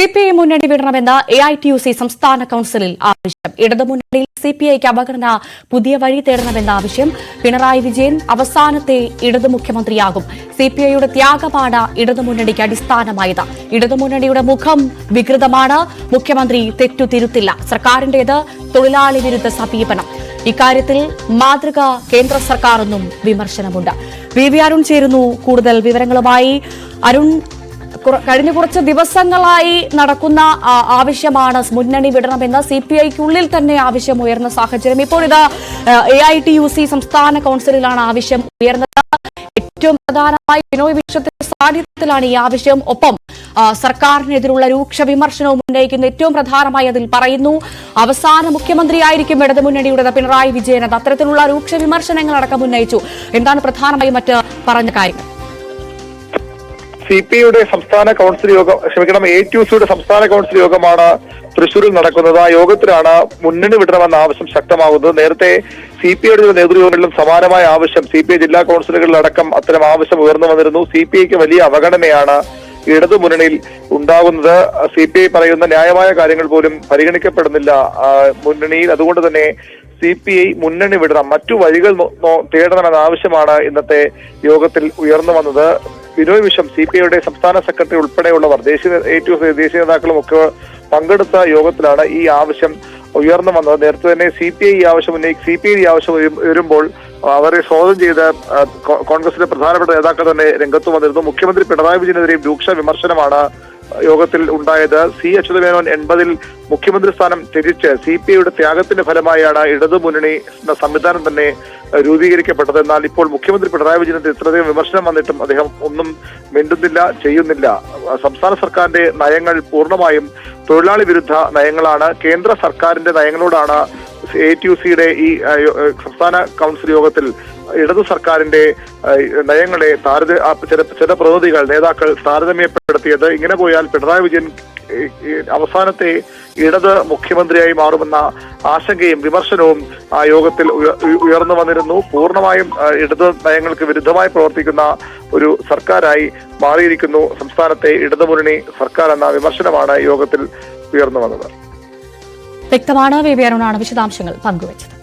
CPI മുന്നണി വിടണമെന്ന എഐടിയുസി സംസ്ഥാന കൌൺസിലിൽ ആവശ്യം. ഇടതുമുന്നണിയിൽ സിപിഐക്ക് അവഗണന, പുതിയ വഴി തേടണമെന്ന ആവശ്യം. പിണറായി വിജയൻ അവസാനത്തെ ഇടതു മുഖ്യമന്ത്രിയാകും. സിപിഐയുടെ ത്യാഗമാണ് ഇടതുമുന്നണിക്ക് അടിസ്ഥാനമായത്. ഇടതുമുന്നണിയുടെ മുഖം വികൃതമാണ്. മുഖ്യമന്ത്രി തെറ്റുതിരുത്തില്ല. സർക്കാരിന്റേത് തൊഴിലാളി വിരുദ്ധ സമീപനം. ഇക്കാര്യത്തിൽ മാതൃക കേന്ദ്ര സർക്കാരെന്നും വിമർശനമുണ്ട്. വി അരുൺ ചേരുന്നു കൂടുതൽ വിവരങ്ങളുമായി. അരുൺ, കഴിഞ്ഞ കുറച്ച് ദിവസങ്ങളായി നടക്കുന്ന ആവശ്യമാണ് മുന്നണി വിടണമെന്ന് സിപിഐക്കുള്ളിൽ തന്നെ ആവശ്യം ഉയർന്ന സാഹചര്യം. ഇപ്പോൾ ഇത് എഐടിയുസി സംസ്ഥാന കൌൺസിലിലാണ് ആവശ്യം ഉയർന്നത്. ഏറ്റവും പ്രധാനമായി ബിനോയ് വിശ്വത്തിന്റെ സാന്നിധ്യത്തിലാണ് ഈ ആവശ്യം. ഒപ്പം സർക്കാരിനെതിരുള്ള രൂക്ഷ വിമർശനവും ഉന്നയിക്കുന്നു. ഏറ്റവും പ്രധാനമായി അതിൽ പറയുന്നു, അവസാന മുഖ്യമന്ത്രിയായിരിക്കും ഇടതുമുന്നണിയുടേത് പിണറായി വിജയൻ. അത്തരത്തിലുള്ള രൂക്ഷ വിമർശനങ്ങൾ അടക്കം ഉന്നയിച്ചു. എന്താണ് പ്രധാനമായും മറ്റ് പറഞ്ഞ കാര്യങ്ങൾ? സിപിഐയുടെ സംസ്ഥാന കൌൺസിൽ യോഗം, എഐടിയുസിയുടെ സംസ്ഥാന കൌൺസിൽ യോഗമാണ് തൃശൂരിൽ നടക്കുന്നത്. ആ യോഗത്തിലാണ് മുന്നണി വിടണമെന്ന ആവശ്യം ശക്തമാകുന്നത്. നേരത്തെ സിപിഐയുടെ നേതൃയോഗങ്ങളിലും സമാനമായ ആവശ്യം സിപിഐ ജില്ലാ കൌൺസിലുകളിലടക്കം അത്തരം ആവശ്യം ഉയർന്നു വന്നിരുന്നു. സിപിഐക്ക് വലിയ അവഗണനയാണ് ഇടതു മുന്നണിയിൽ ഉണ്ടാകുന്നത്. സിപിഐ പറയുന്ന ന്യായമായ കാര്യങ്ങൾ പോലും പരിഗണിക്കപ്പെടുന്നില്ല മുന്നണിയിൽ. അതുകൊണ്ട് തന്നെ സിപിഐ മുന്നണി വിടണം, മറ്റു വഴികൾ തേടണമെന്ന ആവശ്യമാണ് ഇന്നത്തെ യോഗത്തിൽ ഉയർന്നു വന്നത്. ബിനോയ് വിശ്വം, സിപിഐയുടെ സംസ്ഥാന സെക്രട്ടറി ഉൾപ്പെടെയുള്ളവർ, ദേശീയ നേതാക്കളും ഒക്കെ പങ്കെടുത്ത യോഗത്തിലാണ് ഈ ആവശ്യം ഉയർന്നു വന്നത്. നേരത്തെ തന്നെ സിപിഐ ഈ ആവശ്യം ഉയരുമ്പോൾ അവരെ സ്വാഗതം ചെയ്ത് കോൺഗ്രസിലെ പ്രധാനപ്പെട്ട നേതാക്കൾ തന്നെ രംഗത്ത് വന്നിരുന്നു. മുഖ്യമന്ത്രി പിണറായി വിജയനെതിരെയും രൂക്ഷ വിമർശനമാണ് യോഗത്തിൽ ഉണ്ടായത്. സി അച്യുതമേനോൻ 80-ൽ മുഖ്യമന്ത്രി സ്ഥാനം ത്യജിച്ച് സിപിഐയുടെ ത്യാഗത്തിന്റെ ഫലമായാണ് ഇടതുമുന്നണി സംവിധാനം തന്നെ രൂപീകരിക്കപ്പെട്ടത്. എന്നാൽ ഇപ്പോൾ മുഖ്യമന്ത്രി പിണറായി വിജയനെതിരെ ഇത്രയധികം വിമർശനം വന്നിട്ടും അദ്ദേഹം ഒന്നും മിണ്ടുന്നില്ല, ചെയ്യുന്നില്ല. സംസ്ഥാന സർക്കാരിന്റെ നയങ്ങൾ പൂർണ്ണമായും തൊഴിലാളി വിരുദ്ധ നയങ്ങളാണ്. കേന്ദ്ര സർക്കാരിന്റെ നയങ്ങളോടാണ് എഐടിയുസിയുടെ ഈ സംസ്ഥാന കൌൺസിൽ യോഗത്തിൽ ഇടതു സർക്കാരിന്റെ നയങ്ങളെ ചില പ്രതിനിധികൾ, നേതാക്കൾ താരതമ്യപ്പെടുത്തിയത്. ഇങ്ങനെ പോയാൽ പിണറായി വിജയൻ അവസാനത്തെ ഇടത് മുഖ്യമന്ത്രിയായി മാറുമെന്ന ആശങ്കയും വിമർശനവും ആ യോഗത്തിൽ ഉയർന്നു വന്നിരുന്നു. പൂർണ്ണമായും ഇടത് നയങ്ങൾക്ക് വിരുദ്ധമായി പ്രവർത്തിക്കുന്ന ഒരു സർക്കാരായി മാറിയിരിക്കുന്നു സംസ്ഥാനത്തെ ഇടതുമുന്നണി സർക്കാർ എന്ന വിമർശനമാണ് യോഗത്തിൽ ഉയർന്നു വന്നത്. വ്യക്തമാണ്. വി അരുണാണ് വിശദാംശങ്ങൾ പങ്കുവച്ചത്.